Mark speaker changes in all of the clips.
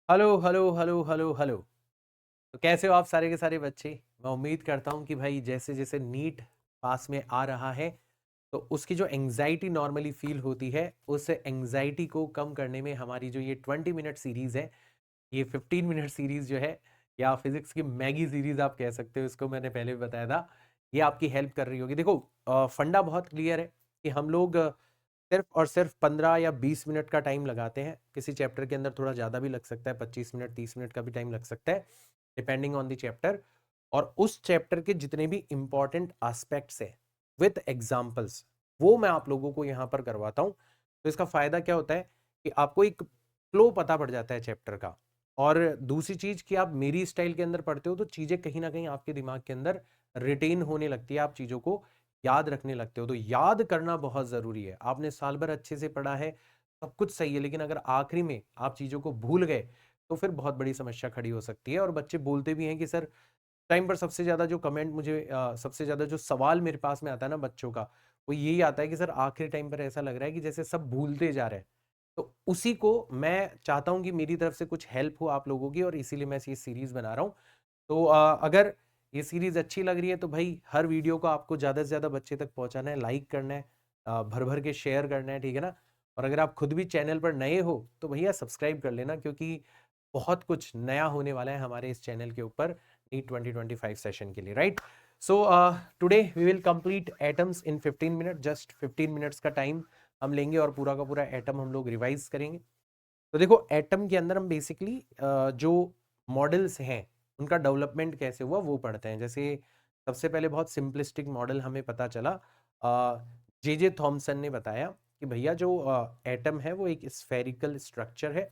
Speaker 1: Hello hello hello hello hello. तो कैसे हो आप सारे के सारे बच्चे? मैं उम्मीद करता हूँ कि भाई जैसे जैसे नीट पास में आ रहा है तो उसकी जो एंजाइटी नॉर्मली फील होती है उस एंजाइटी को कम करने में हमारी जो ये 20 मिनट सीरीज है, ये 15 मिनट सीरीज जो है, या फिजिक्स की मैगी सीरीज आप कह सकते हो, इसको मैंने पहले भी बताया था, ये आपकी हेल्प कर रही होगी। देखो, फंडा बहुत क्लियर है कि हम लोग सिर्फ और सिर्फ 15 या 20 मिनट का टाइम लगाते हैं। किसी चैप्टर के अंदर थोड़ा ज़्यादा भी लग सकता है, 25 मिनट 30 मिनट का भी टाइम लग सकता है, डिपेंडिंग ऑन द चैप्टर। और उस चैप्टर के जितने भी इंपॉर्टेंट एस्पेक्ट्स हैं विथ एग्जाम्पल्स, वो मैं आप लोगों को यहाँ पर करवाता हूँ। तो इसका फायदा क्या होता है कि आपको एक फ्लो पता पड़ जाता है चैप्टर का। और दूसरी चीज कि आप मेरी स्टाइल के अंदर पढ़ते हो तो चीजें कहीं ना कहीं आपके दिमाग के अंदर रिटेन होने लगती है, आप चीजों को याद रखने लगते हो। तो याद करना बहुत जरूरी है। आपने साल भर अच्छे से पढ़ा है, सब कुछ सही है, लेकिन अगर आखिरी में आप चीजों को भूल गए तो फिर बहुत बड़ी समस्या खड़ी हो सकती है। और बच्चे बोलते भी हैं कि सर, टाइम पर सबसे ज्यादा जो कमेंट मुझे सबसे ज्यादा जो सवाल मेरे पास में आता है ना बच्चों का, वो यही आता है कि सर आखिरी टाइम पर ऐसा लग रहा है कि जैसे सब भूलते जा रहे हैं। तो उसी को मैं चाहता हूं कि मेरी तरफ से कुछ हेल्प हो आप लोगों की, और इसीलिए मैं ये सीरीज बना रहा हूं। तो अगर ये सीरीज अच्छी लग रही है तो भाई हर वीडियो को आपको ज्यादा से ज्यादा बच्चे तक पहुंचाना है, लाइक करना है, भर भर के शेयर करना है, ठीक है ना। और अगर आप खुद भी चैनल पर नए हो तो भैया सब्सक्राइब कर लेना, क्योंकि बहुत कुछ नया होने वाला है हमारे इस चैनल के ऊपर नीट 2025 सेशन के लिए, right. So today we will complete atoms in 15 minute, just 15 minutes का टाइम हम लेंगे और पूरा का पूरा एटम हम लोग रिवाइज करेंगे। तो देखो, एटम के अंदर हम बेसिकली जो मॉडल्स हैं उनका डेवलपमेंट कैसे हुआ वो पढ़ते हैं। जैसे सबसे पहले बहुत सिंपलिस्टिक मॉडल हमें पता चला, जे जे थॉमसन ने बताया कि भैया जो एटम है वो एक स्फेरिकल स्ट्रक्चर है,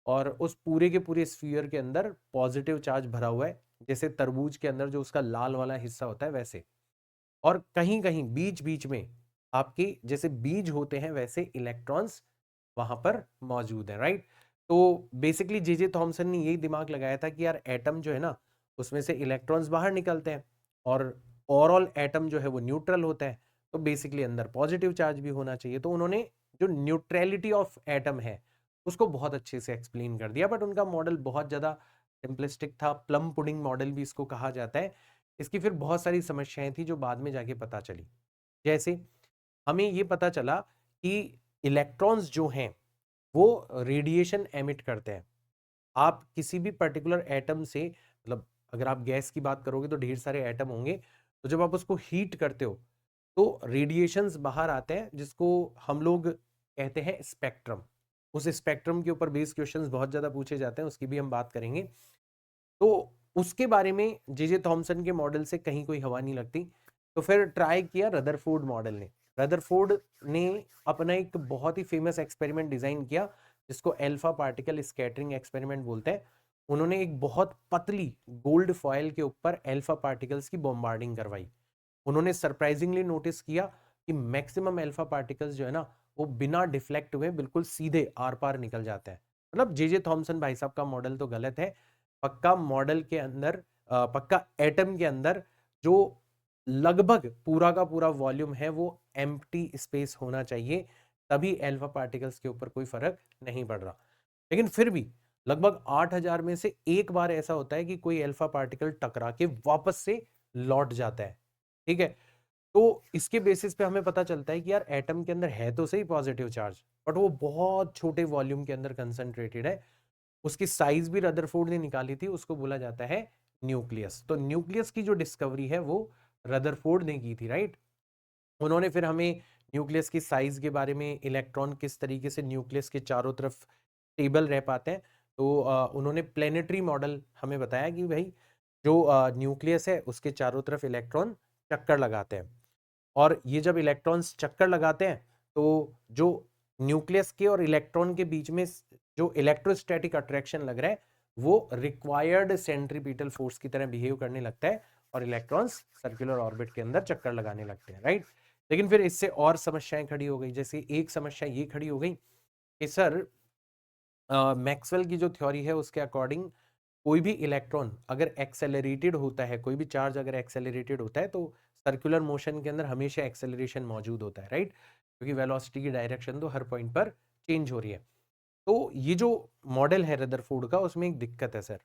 Speaker 1: और उस पूरे के पूरे स्फीयर के अंदर पॉजिटिव चार्ज भरा हुआ है, जैसे तरबूज के अंदर जो उसका लाल वाला हिस्सा होता है वैसे। और कहीं कहीं बीच बीच में आपके जैसे बीज होते हैं वैसे इलेक्ट्रॉन्स वहां पर मौजूद है, राइट। तो बेसिकली जे जे थॉमसन ने यही दिमाग लगाया था कि यार एटम जो है ना, उसमें से इलेक्ट्रॉन्स बाहर निकलते हैं, और ओवरऑल एटम जो है वो न्यूट्रल होता है, तो बेसिकली अंदर पॉजिटिव चार्ज भी होना चाहिए। तो उन्होंने जो न्यूट्रलिटी ऑफ एटम है उसको बहुत अच्छे से एक्सप्लेन कर दिया, बट उनका मॉडल बहुत ज्यादा सिंपलिस्टिक था, प्लम पुडिंग मॉडल भी इसको कहा जाता है। इसकी फिर बहुत सारी समस्याएं थी जो बाद में जाके पता चली। जैसे हमें ये पता चला कि इलेक्ट्रॉन्स जो हैं वो रेडिएशन एमिट करते हैं। आप किसी भी पर्टिकुलर एटम से, मतलब अगर आप गैस की बात करोगे तो ढेर सारे एटम होंगे, तो जब आप उसको हीट करते हो तो रेडिएशंस बाहर आते हैं, जिसको हम लोग कहते हैं स्पेक्ट्रम। उस स्पेक्ट्रम के ऊपर बेस्ड क्वेश्चंस बहुत ज्यादा पूछे जाते हैं, उसकी भी हम बात करेंगे। तो उसके बारे में जे जे थॉमसन के मॉडल से कहीं कोई हवा नहीं लगती। तो फिर ट्राई किया रदरफोर्ड मॉडल ने। रदरफोर्ड ने अपना एक बहुत ही फेमस एक्सपेरिमेंट डिजाइन किया, जिसको अल्फा पार्टिकल स्कैटरिंग एक्सपेरिमेंट बोलते हैं। उन्होंने एक बहुत पतली गोल्ड फॉयल के ऊपर अल्फा पार्टिकल्स की बॉम्बार्डिंग करवाई। उन्होंने सरप्राइजिंगली नोटिस किया कि मैक्सिमम अल्फा पार्टिकल्स जो है ना, वो बिना डिफ्लेक्ट हुए बिल्कुल सीधे आर पार निकल जाते हैं। मतलब जे जे थॉमसन भाई साहब का मॉडल तो गलत है। पक्का मॉडल के अंदर, पक्का एटम के अंदर जो लगभग पूरा का पूरा वॉल्यूम है वो एम्प्टी स्पेस होना चाहिए, तभी अल्फा पार्टिकल्स के ऊपर कोई फर्क नहीं पड़ रहा। लेकिन फिर भी लगभग 8000 में से एक बार ऐसा होता है कि कोई अल्फा पार्टिकल टकरा के वापस से लौट जाता है, ठीक है। तो इसके बेसिस पे हमें पता चलता है कि यार एटम के अंदर है तो सही पॉजिटिव चार्ज, बट वो बहुत छोटे वॉल्यूम के अंदर कंसंट्रेटेड है। उसकी साइज भी रदरफोर्ड ने निकाली थी, उसको बोला जाता है न्यूक्लियस। तो न्यूक्लियस की जो डिस्कवरी है वो रदरफोर्ड ने की थी, राइट। उन्होंने फिर हमें न्यूक्लियस की साइज के बारे में, इलेक्ट्रॉन किस तरीके से न्यूक्लियस के चारों तरफ स्टेबल रह पाते हैं, तो उन्होंने प्लेनेटरी मॉडल हमें बताया कि भाई जो न्यूक्लियस है उसके चारों तरफ इलेक्ट्रॉन चक्कर लगाते हैं। और ये जब इलेक्ट्रॉन्स चक्कर लगाते हैं तो जो न्यूक्लियस के और इलेक्ट्रॉन के बीच में जो इलेक्ट्रोस्टैटिक अट्रैक्शन लग रहा है वो रिक्वायर्ड सेंट्रीपिटल फोर्स की तरह बिहेव करने लगता है, और इलेक्ट्रॉन्स सर्कुलर ऑर्बिट के अंदर चक्कर लगाने लगते हैं, राइट। लेकिन फिर इससे और समस्याएं खड़ी हो गई। जैसे एक समस्या ये खड़ी हो गई कि सर, मैक्सवेल की जो थ्योरी है उसके अकॉर्डिंग कोई भी इलेक्ट्रॉन अगर एक्सेलरेटेड होता है, कोई भी चार्ज अगर एक्सेलरेटेड होता है तो सर्कुलर मोशन के अंदर हमेशा एक्सेलरेशन मौजूद होता है, राइट, क्योंकि वेलोसिटी की डायरेक्शन तो हर पॉइंट पर चेंज हो रही है। तो ये जो मॉडल है रदरफोर्ड का उसमें एक दिक्कत है सर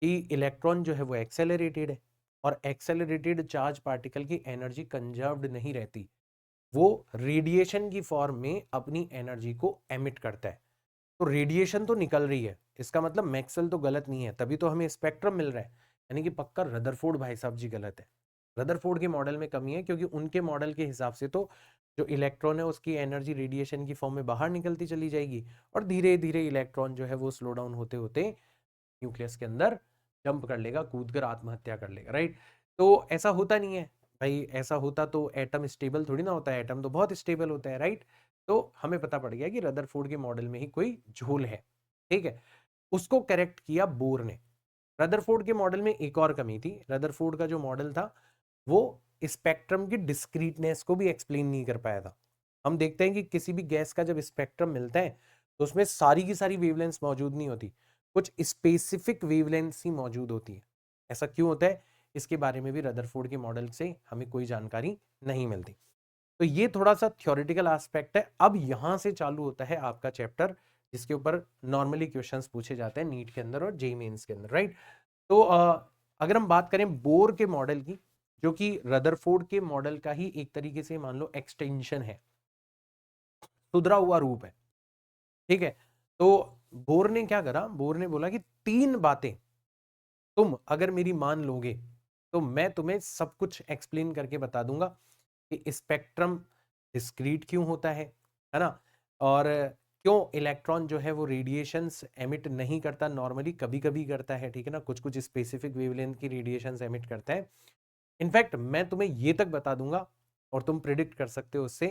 Speaker 1: कि इलेक्ट्रॉन जो है वो एक्सेलरेटेड है और एक्सेलरेटेड चार्ज पार्टिकल की एनर्जी कंजर्व्ड नहीं रहती, वो रेडिएशन की फॉर्म में अपनी एनर्जी को एमिट करता है। तो रेडिएशन तो निकल रही है, इसका मतलब मैक्सवेल तो गलत नहीं है, तभी तो हमें स्पेक्ट्रम मिल रहा है। यानी कि पक्का रदरफोर्ड भाई साहब जी गलत है। रदरफोर्ड के मॉडल में कमी है क्योंकि उनके मॉडल के हिसाब से तो जो इलेक्ट्रॉन है उसकी एनर्जी रेडिएशन की फॉर्म में बाहर निकलती चली जाएगी और धीरे धीरे इलेक्ट्रॉन जो है वो स्लो डाउन होते होते न्यूक्लियस के अंदर जंप कर लेगा, कूद कर आत्महत्या कर लेगा, राइट। तो ऐसा होता नहीं है भाई, ऐसा होता तो एटम स्टेबल थोड़ी ना होता है, एटम तो बहुत स्टेबल होता है, राइट। तो हमें पता पड़ गया कि रदरफोर्ड के मॉडल में ही कोई झोल है, ठीक है। उसको करेक्ट किया बोर ने। रदरफोर्ड के मॉडल में एक और कमी थी, रदरफोर्ड का जो मॉडल था वो स्पेक्ट्रम की डिस्क्रीटनेस को भी एक्सप्लेन नहीं कर पाया था। हम देखते हैं कि किसी भी गैस का जब स्पेक्ट्रम मिलता है तो उसमें सारी की सारी वेवलेंथ मौजूद नहीं होती, कुछ स्पेसिफिक वेवलेंथ ही मौजूद होती है। ऐसा क्यों होता है, इसके बारे में भी रदरफोर्ड के मॉडल से हमें कोई जानकारी नहीं मिलती। तो ये थोड़ा सा थ्योरेटिकल एस्पेक्ट है। अब यहां से चालू होता है आपका चैप्टर जिसके ऊपर नॉर्मली क्वेश्चंस पूछे जाते हैं नीट के अंदर और जेईई मेंस के अंदर, राइट। तो अगर हम बात करें बोर के मॉडल की, जो कि रदरफोर्ड के मॉडल का ही एक तरीके से मान लो एक्सटेंशन है, सुधरा हुआ रूप है, ठीक है। तो बोर ने क्या करा, बोर ने बोला कि 3 बातें तुम अगर मेरी मान लोगे तो मैं तुम्हें सब कुछ एक्सप्लेन करके बता दूंगा कि स्पेक्ट्रम डिस्क्रीट क्यों होता है ना, और क्यों इलेक्ट्रॉन जो है वो रेडिएशंस एमिट नहीं करता, नॉर्मली कभी कभी करता है, ठीक है ना, कुछ कुछ स्पेसिफिक वेवलेंथ की रेडिएशंस एमिट करता है। इनफैक्ट मैं तुम्हें ये तक बता दूंगा और तुम प्रिडिक्ट कर सकते हो उससे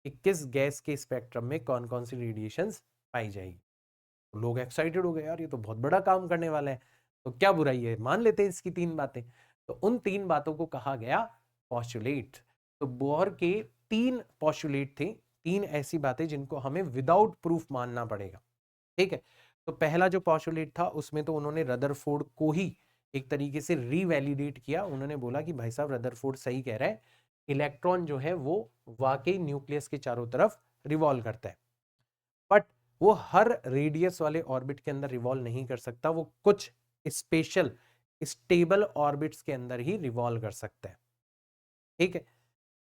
Speaker 1: कि किस गैस के स्पेक्ट्रम में कौन कौन सी रेडिएशंस पाई जाएगी। तो लोग एक्साइटेड हो गए, यार ये तो बहुत बड़ा काम करने वाला है, तो क्या बुराई है, मान लेते हैं इसकी 3 बातें। तो उन 3 बातों को कहा गया पॉस्टुलेट। तो बोर के 3 पॉस्टुलेट थे, 3 ऐसी बातें जिनको हमें विदाउट प्रूफ मानना पड़ेगा, ठीक है। तो पहला जो पॉस्टुलेट था उसमें तो उन्होंने रदरफोर्ड को ही एक तरीके से रीवैलिडेट किया। उन्होंने बोला कि भाई साहब रदरफोर्ड सही कह रहा है, इलेक्ट्रॉन जो है वो वाकई न्यूक्लियस के चारों तरफ रिवॉल्व करता है, बट वो हर रेडियस वाले ऑर्बिट के अंदर रिवॉल्व नहीं कर सकता, वो कुछ स्पेशल स्टेबल ऑर्बिट्स के अंदर ही रिवॉल्व कर सकता है, ठीक है।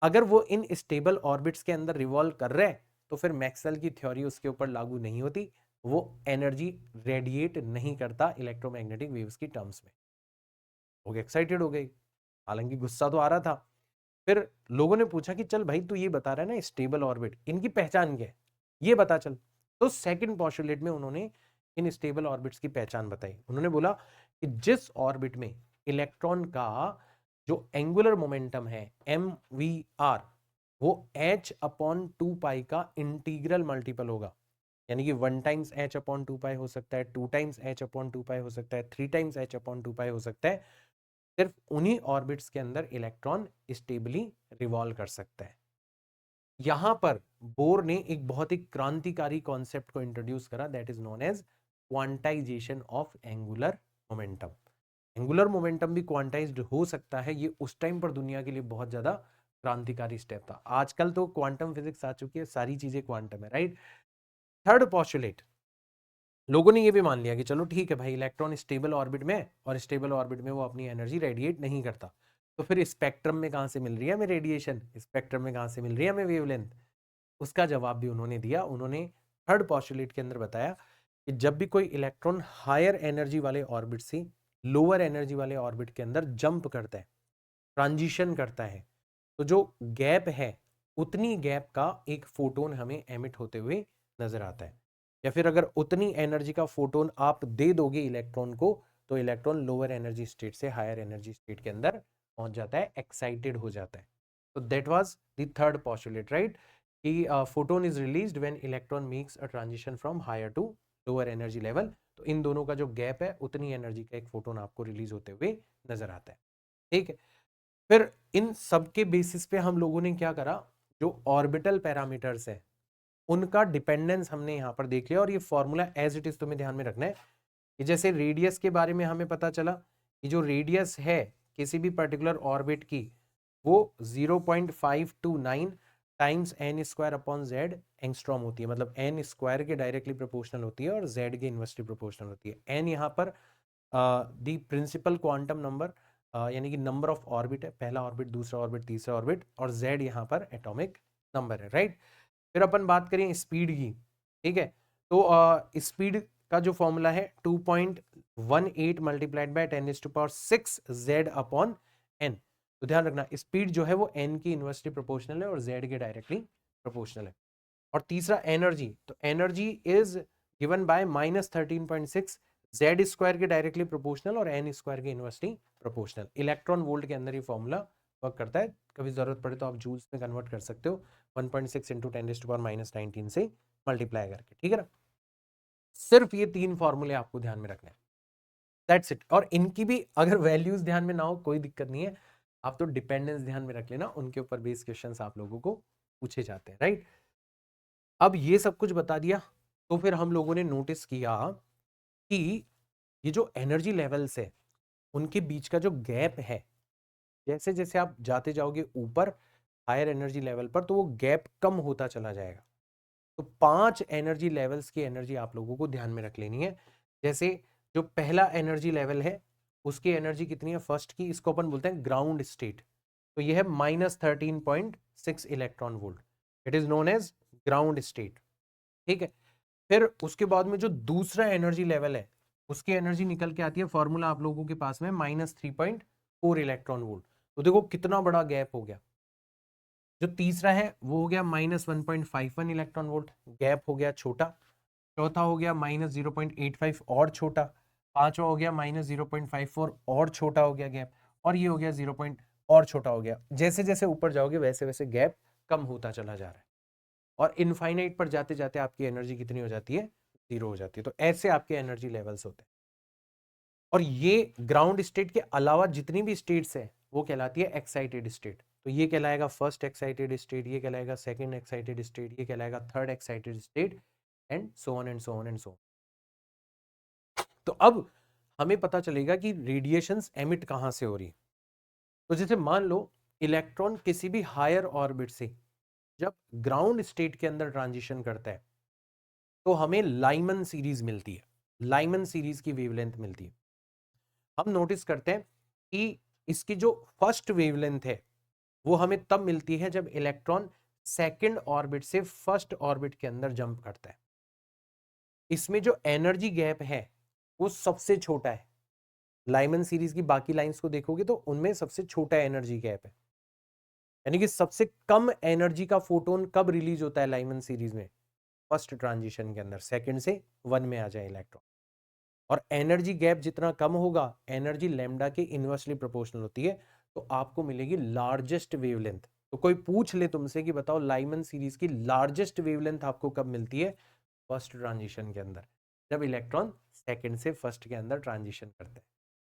Speaker 1: अगर वो इन स्टेबल ऑर्बिट्स के अंदर रिवॉल्व कर रहे हैं तो फिर मैक्सवेल की थ्योरी उसके ऊपर लागू नहीं होती, वो एनर्जी रेडिएट नहीं करता इलेक्ट्रोमैग्नेटिक वेव्स की टर्म्स में। लोग एक्साइटेड हो गए, हालांकि गुस्सा तो आ रहा था। फिर लोगों ने पूछा कि चल भाई तू ये बता रहा है ना स्टेबल ऑर्बिट, इनकी पहचान क्या है, ये बता चल। तो सेकंड पोस्टुलेट में उन्होंने इन स्टेबल ऑर्बिट्स की पहचान बताई। उन्होंने बोला कि जिस ऑर्बिट में इलेक्ट्रॉन का जो एंगुलर मोमेंटम है mvr, वो h अपॉन 2 पाई का इंटीग्रल मल्टीपल होगा, यानी कि 1 टाइम्स h अपॉन 2 पाई हो सकता है, 2 टाइम्स h अपॉन 2 पाई हो सकता है, 3 टाइम्स h अपॉन 2 पाई हो सकता है। सिर्फ उन्हीं ऑर्बिट्स के अंदर इलेक्ट्रॉन स्टेबली रिवॉल्व कर सकता है। यहां पर बोर ने एक बहुत ही क्रांतिकारी कॉन्सेप्ट को इंट्रोड्यूस करा, that is known as quantization of angular momentum. Angular momentum भी क्वांटाइज्ड हो सकता है, ये उस टाइम पर दुनिया के लिए बहुत ज्यादा क्रांतिकारी स्टेप था। आजकल तो क्वांटम फिजिक्स आ चुकी है, सारी चीजें क्वांटम है, राइट। थर्ड पॉस्टुलेट, लोगों ने ये भी मान लिया कि चलो ठीक है भाई, इलेक्ट्रॉन स्टेबल ऑर्बिट में, और स्टेबल ऑर्बिट में वो अपनी एनर्जी रेडिएट नहीं करता, तो फिर स्पेक्ट्रम में कहां से मिल रही है हमें रेडिएशन, स्पेक्ट्रम में कहां से मिल रही है हमें वेवलेंथ। उसका जवाब भी उन्होंने दिया। उन्होंने थर्ड पॉस्टुलेट के अंदर बताया कि जब भी कोई इलेक्ट्रॉन हायर एनर्जी वाले ऑर्बिट से लोअर एनर्जी वाले ऑर्बिट के अंदर जंप करता है, ट्रांजिशन करता है, तो जो गैप है उतनी गैप का एक फोटोन हमें एमिट होते हुए नजर आता है। या फिर अगर उतनी एनर्जी का फोटोन आप दे दोगे इलेक्ट्रॉन को, तो इलेक्ट्रॉन लोअर एनर्जी स्टेट से हायर एनर्जी स्टेट के अंदर पहुंच जाता है, एक्साइटेड हो जाता है। तो that was the third postulate, right, कि photon is released when electron makes a transition from higher to lower energy level. तो इन दोनों का जो गैप है उतनी एनर्जी का एक फोटोन आपको रिलीज होते हुए नजर आता है, ठीक है। फिर इन सब के बेसिस पे हम लोगों ने क्या करा, जो ऑर्बिटल पैरामीटर्स है उनका डिपेंडेंस हमने यहां पर देख लिया, और ये फॉर्मूला एज इट इज तुम्हें ध्यान में रखना है कि जैसे रेडियस के बारे में हमें पता चला कि जो रेडियस है किसी भी पर्टिकुलर ऑर्बिट की वो 0.529 times n square upon Z angstrom होती है, मतलब एन स्क्वायर के डायरेक्टली प्रोपोर्शनल होती है और जेड के इन्वर्सली प्रोपोर्शनल होती है। एन यहाँ पर दी प्रिंसिपल क्वांटम नंबर यानी कि नंबर ऑफ ऑर्बिट है, पहला ऑर्बिट, दूसरा ऑर्बिट, तीसरा ऑर्बिट, और जेड यहाँ पर एटॉमिक नंबर है, राइट। फिर अपन बात करें स्पीड की, ठीक है, तो स्पीड का जो फॉर्मूला है 2.18 multiplied by 10⁶ Z upon N. तो ध्यान रखना स्पीड जो है वो एन की इन्वर्सली प्रोपोर्शनल है और जेड के डायरेक्टली प्रोपोर्शनल है। और तीसरा एनर्जी, तो energy is given by -13.6 Z square के डायरेक्टली प्रोपोर्शनल और एन स्क्वायर के इन्वर्सली प्रोपोर्शनल। इलेक्ट्रॉन वोल्ट के अंदर ये फॉर्मूला वर्क करता है, कभी जरूरत पड़े तो आप जूल्स में कन्वर्ट कर सकते हो 1.6 इंटू 10⁻⁻19 से मल्टीप्लाई करके, ठीक है ना। सिर्फ ये 3 फॉर्मूले आपको ध्यान में रखने हैं, दैट्स इट। और इनकी भी अगर वैल्यूज ध्यान में ना हो कोई दिक्कत नहीं है, आप तो डिपेंडेंस ध्यान में रख लेना, उनके ऊपर बेस क्वेश्चंस आप लोगों को पूछे जाते हैं, राइट। अब ये सब कुछ बता दिया, तो फिर हम लोगों ने नोटिस किया कि ये जो एनर्जी लेवल्स है उनके बीच का जो गैप है, जैसे जैसे आप जाते जाओगे ऊपर हायर एनर्जी लेवल पर, तो वो गैप कम होता चला जाएगा। तो 5 एनर्जी लेवल्स की एनर्जी आप लोगों को ध्यान में रख लेनी है। जैसे जो पहला एनर्जी लेवल है उसकी एनर्जी कितनी है फर्स्ट की, इसको अपन बोलते हैं ग्राउंड स्टेट, तो ये है -13.6 electron volt, it is known as ground state, ठीक है। फिर उसके बाद में जो दूसरा एनर्जी लेवल है उसकी एनर्जी निकल के आती है, फॉर्मूला आप लोगों के पास में -3.4 इलेक्ट्रॉन वोल्ट। तो देखो कितना बड़ा गैप हो गया। जो तीसरा है वो हो गया -1.51 इलेक्ट्रॉन वोल्ट, गैप हो गया छोटा। चौथा हो गया -0.85 और छोटा। पांचवा हो गया -0.54 और छोटा हो गया गैप। और ये हो गया 0 और छोटा हो गया। जैसे जैसे ऊपर जाओगे वैसे वैसे गैप कम होता चला जा रहा है और इनफाइनाइट पर जाते जाते आपकी एनर्जी कितनी हो जाती है, 0 हो जाती है। तो ऐसे आपके एनर्जी लेवल्स होते हैं। और ये ग्राउंड स्टेट के अलावा जितनी भी स्टेट्स है वो कहलाती है एक्साइटेड स्टेट। तो ये कहलाएगा फर्स्ट एक्साइटेड स्टेट, ये कहलाएगा सेकंड एक्साइटेड स्टेट, ये कहलाएगा third excited state, and so on and so on and so. तो अब हमें पता चलेगा कि रेडिएशंस एमिट कहां से हो रही। तो जैसे मान लो इलेक्ट्रॉन किसी भी हायर ऑर्बिट से जब ग्राउंड स्टेट के अंदर ट्रांजिशन करता है तो हमें लाइमन सीरीज मिलती है, लाइमन सीरीज की वेवलेंथ मिलती है। हम नोटिस करते हैं कि इसकी जो फर्स्ट वेवलेंथ है वो हमें तब मिलती है जब इलेक्ट्रॉन सेकंड ऑर्बिट से फर्स्ट ऑर्बिट के अंदर जंप करता है। इसमें जो एनर्जी गैप है वो सबसे छोटा है। लाइमन सीरीज की बाकी लाइंस को देखोगे तो उनमें सबसे छोटा एनर्जी गैप है, यानी कि सबसे कम एनर्जी का फोटोन कब रिलीज होता है लाइमन सीरीज में, फर्स्ट ट्रांजिशन के अंदर, सेकंड से 1 में आ जाए इलेक्ट्रॉन। और एनर्जी गैप जितना कम होगा एनर्जी लैम्डा के इनवर्सली प्रोपोर्शनल होती है, तो आपको मिलेगी लार्जेस्ट वेवलेंथ। तो कोई पूछ ले तुमसे कि बताओ लाइमन सीरीज की लार्जेस्ट वेवलेंथ आपको कब मिलती है, फर्स्ट ट्रांजिशन के अंदर, जब इलेक्ट्रॉन सेकंड से फर्स्ट के अंदर ट्रांजिशन करते हैं।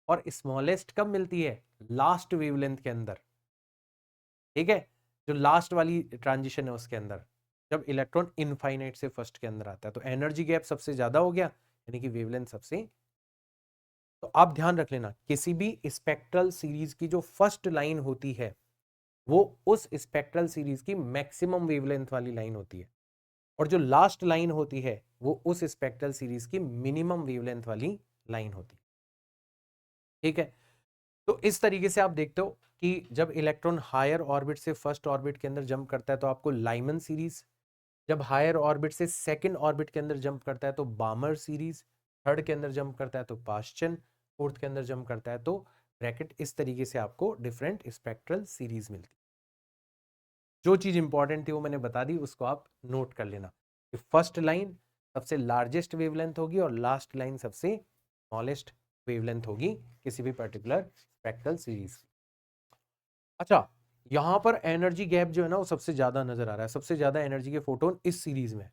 Speaker 1: और स्मॉलेस्ट कब मिलती है, लास्ट वेवलेंथ के अंदर, ठीक है, जो लास्ट वाली ट्रांजिशन है उसके अंदर, जब इलेक्ट्रॉन इनफाइनाइट से फर्स्ट के अंदर आता है। तो एनर्जी गैप सबसे ज्यादा हो गया, यानी कि वेवलेंथ सबसे। तो आप ध्यान रख लेना किसी भी स्पेक्ट्रल सीरीज की जो फर्स्ट लाइन होती है वो उस स्पेक्ट्रल सीरीज की मैक्सिमम वेवलेंथ वाली लाइन होती है, और जो लास्ट लाइन होती है वो उस स्पेक्ट्रल सीरीज की मिनिमम वेवलेंथ वाली लाइन होती है, ठीक है। तो इस तरीके से आप देखते हो कि जब इलेक्ट्रॉन हायर ऑर्बिट से फर्स्ट ऑर्बिट के अंदर जंप करता है तो आपको लाइमन सीरीज, जब हायर ऑर्बिट से सेकंड ऑर्बिट के अंदर जंप करता है तो बामर सीरीज, थर्ड के अंदर जंप करता है तो पाश्चन, फोर्थ के अंदर जंप करता है तो ब्रैकेट। इस तरीके से आपको डिफरेंट स्पेक्ट्रल सीरीज मिलती है। जो चीज इंपॉर्टेंट थी वो मैंने बता दी, उसको आप नोट कर लेना कि फर्स्ट लाइन सबसे लार्जेस्ट वेवलेंथ होगी और लास्ट लाइन सबसे स्मॉलेस्ट वेवलेंथ होगी किसी भी पर्टिकुलर स्पेक्ट्रल सीरीज। अच्छा, यहां पर एनर्जी गैप जो है ना वो सबसे ज्यादा नजर आ रहा है, सबसे ज्यादा एनर्जी के फोटोन इस सीरीज में,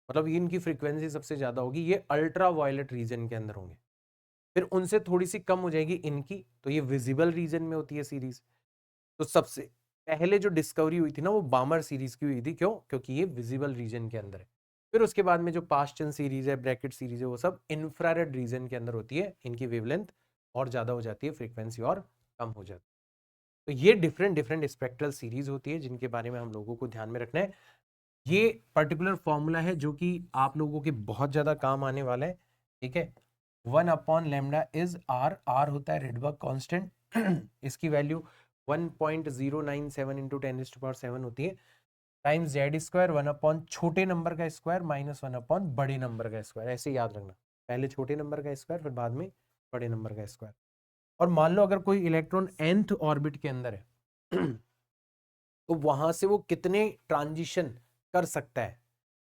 Speaker 1: मतलब इनकी फ्रीक्वेंसी सबसे ज्यादा होगी, ये अल्ट्रा वायलेट रीजन के अंदर होंगे। फिर उनसे थोड़ी सी कम हो जाएगी इनकी, तो ये विजिबल रीजन में होती है सीरीज। तो सबसे पहले जो डिस्कवरी हुई थी ना वो बामर सीरीज की हुई थी, क्यों, क्योंकि ये विजिबल रीजन के अंदर है। फिर उसके बाद में जो पास्चन सीरीज है, ब्रैकेट सीरीज है, वो सब इंफ्रारेड रीजन के अंदर होती है, इनकी वेवलेंथ और ज्यादा हो जाती है, फ्रीक्वेंसी और कम हो जाती है। तो ये डिफरेंट डिफरेंट स्पेक्ट्रल सीरीज होती है जिनके बारे में हम लोगों को ध्यान में रखना है। ये पर्टिकुलर फॉर्मूला है जो कि आप लोगों के बहुत ज्यादा काम आने वाला है, ठीक है। 1/λ इज आर, आर होता है रेडबर्ग कांस्टेंट इसकी वैल्यू 1.097 इंटू 10⁻7 होती है, टाइम्स जेड स्क्वायर 1 छोटे नंबर का स्क्वायर माइनस 1 बड़े नंबर का स्क्वायर। ऐसे याद रखना, पहले छोटे नंबर का स्क्वायर फिर बाद में बड़े नंबर का स्क्वायर। और मान लो अगर कोई इलेक्ट्रॉन nth ऑर्बिट के अंदर है तो वहां से वो कितने ट्रांजिशन कर सकता है,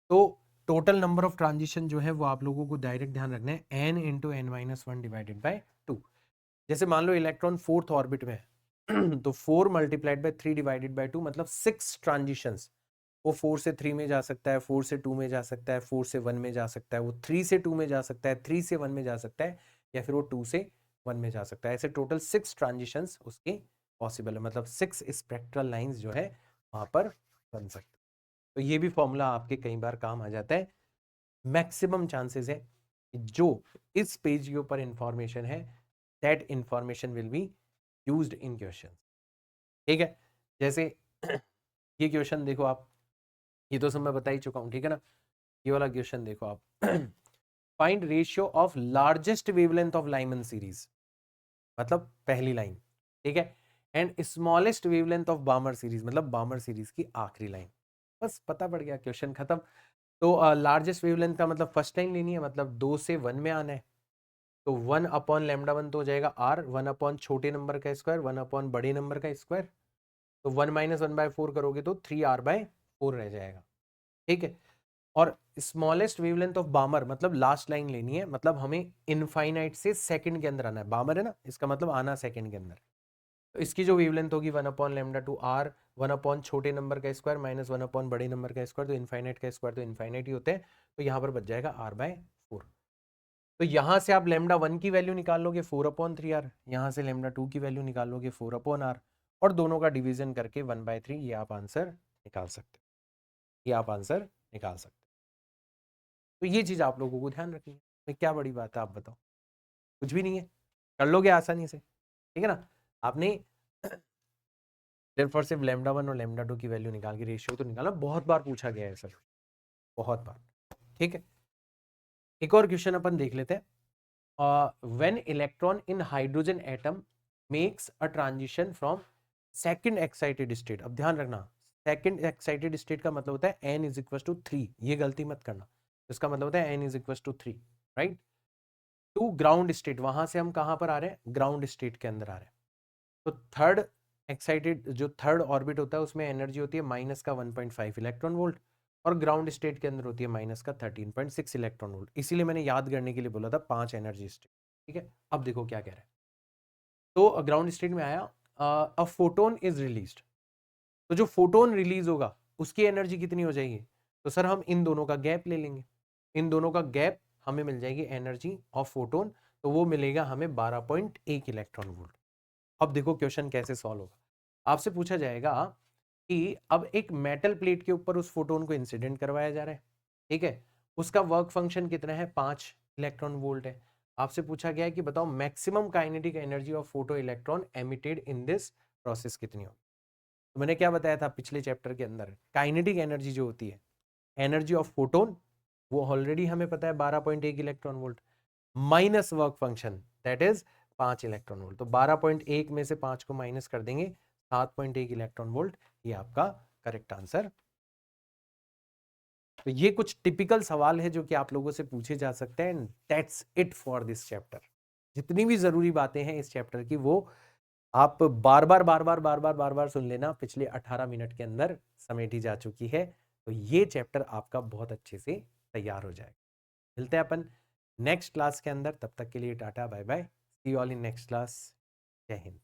Speaker 1: तो टोटल नंबर ऑफ ट्रांजिशन जो है वो आप लोगों को डायरेक्ट ध्यान रखना है n into n-1 divided by 2। जैसे मान लो इलेक्ट्रॉन 4th ऑर्बिट में है तो 4 मल्टीप्लाइड बाय 3 डिवाइडेड बाय 2 मतलब 6 ट्रांजिशंस। वो 4 से 3 में जा सकता है, 4 से 2 में जा सकता है, 4 से 1 में जा सकता है, वो 3 से 2 में जा सकता है, 3 से 1 में जा सकता है, या फिर वो 2 से 1 में जा सकता है। ऐसे टोटल 6 ट्रांजिशंस उसके पॉसिबल है, मतलब 6 स्पेक्ट्रल लाइंस जो है वहां पर बन सकते हैं। तो ये भी फॉर्मूला आपके कई बार काम आ जाता है। मैक्सिमम चांसेस है जो इस पेज के ऊपर इंफॉर्मेशन है that information will be used in question, ठीक है। जैसे ये क्वेश्चन देखो आप, ये तो सब मैं बता ही चुका हूं, ठीक है ना। ये वाला क्वेश्चन देखो आप find ratio of largest wavelength of Lyman series, मतलब पहली लाइन, ठीक है, and smallest wavelength of बामर series, मतलब बामर सीरीज की आखिरी लाइन। बस पता पड़ गया, क्वेश्चन खत्म। तो लार्जेस्ट वेवलेंथ का मतलब फर्स्ट लाइन लेनी है, मतलब 2 से 1 में आना है। तो 1/λ1 तो हो जाएगा r, 1 छोटे नंबर का स्क्वायर, 1 बड़े नंबर का स्क्वायर। तो 1 - 1/4 करोगे तो 3r/4 रह जाएगा, ठीक है। और स्मॉलेस्ट वेवलेंथ ऑफ बामर मतलब लास्ट लाइन लेनी है, मतलब हमें इनफाइनाइट से सेकंड के अंदर आना है। बामर है ना, इसका मतलब आना सेकंड के अंदर। तो इसकी जो वेवलेंथ होगी 1/λ2 r, 1 छोटे नंबर का स्क्वायर माइनस 1 बड़े नंबर का स्क्वायर, तो इनफाइनाइट का स्क्वायर तो इनफाइनाइट ही होते हैं, तो यहाँ पर बच जाएगा r/4। तो यहाँ से आप λ1 की वैल्यू निकाल लोगे 4/3r, यहाँ से λ2 की वैल्यू निकाल लोगे 4/r, और दोनों का डिवीजन करके 1/3, ये आप आंसर निकाल सकते, ये आप आंसर निकाल सकते। तो ये चीज आप लोगों को ध्यान रखनी है। क्या बड़ी बात है, आप बताओ, कुछ भी नहीं है, कर लोगे आसानी से, ठीक है ना। आपने सिर्फ और सिर्फ λ1 और λ2 की वैल्यू निकाल के रेशियो तो निकाला, बहुत बार पूछा गया है सर, बहुत बार, ठीक है। एक और क्वेश्चन अपन देख लेते हैं। When electron in hydrogen atom makes a transition from second excited state, अब ध्यान रखना सेकंड एक्साइटेड स्टेट का मतलब होता है n इज इक्वल टू 3, ये गलती मत करना। इसका मतलब होता है n is equal to 3, right, to ground state. वहां से हम कहां पर आ रहे हैं, ग्राउंड स्टेट के अंदर आ रहे हैं। तो थर्ड एक्साइटेड जो थर्ड ऑर्बिट होता है उसमें एनर्जी होती है माइनस का 1.5 इलेक्ट्रॉन वोल्ट, और ग्राउंड स्टेट के अंदर होती है माइनस का 13.6 इलेक्ट्रॉन वोल्ट। इसीलिए मैंने याद करने के लिए बोला था 5 एनर्जी स्टेट, ठीक है। अब देखो क्या कह रहा है, तो ग्राउंड स्टेट में आया, अ फोटोन इज रिलीज्ड, तो जो फोटोन रिलीज होगा उसकी एनर्जी कितनी हो जाएगी, तो सर हम इन दोनों का गैप ले लेंगे, इन दोनों का गैप हमें मिल जाएगी एनर्जी ऑफ फोटोन, तो वो मिलेगा हमें 12.1 इलेक्ट्रॉन वोल्ट। अब देखो क्वेश्चन कैसे सॉल्व होगा, आपसे पूछा जाएगा कि अब एक मेटल प्लेट के ऊपर उस फोटोन को इंसिडेंट करवाया जा रहा है, ठीक है, उसका वर्क फंक्शन कितना है, 5 इलेक्ट्रॉन वोल्ट है। आपसे पूछा गया है कि बताओ maximum kinetic energy of photo electron emitted in this process कितनी होगी। तो मैंने क्या बताया था पिछले चैप्टर के अंदर, काइनेटिक एनर्जी जो होती है, एनर्जी ऑफ फोटोन, वो ऑलरेडी हमें पता है 12.1 electron volt, minus work function that is 5 electron volt. तो 12.1 में से 5 को माइनस कर देंगे, 7.1 इलेक्ट्रॉन वोल्ट, ये आपका करेक्ट आंसर। तो ये कुछ टिपिकल सवाल है जो कि आप लोगों से पूछे जा सकते हैं, that's it for this chapter. जितनी भी जरूरी बातें हैं इस चैप्टर की वो आप बार बार बार बार बार बार बार बार सुन लेना, पिछले 18 मिनट के अंदर समेटी जा चुकी है। तो ये चैप्टर आपका बहुत अच्छे से तैयार हो जाएगा। मिलते हैं अपन नेक्स्ट क्लास के अंदर, तब तक के लिए tata bye bye, see you all in next class. जय हिंद।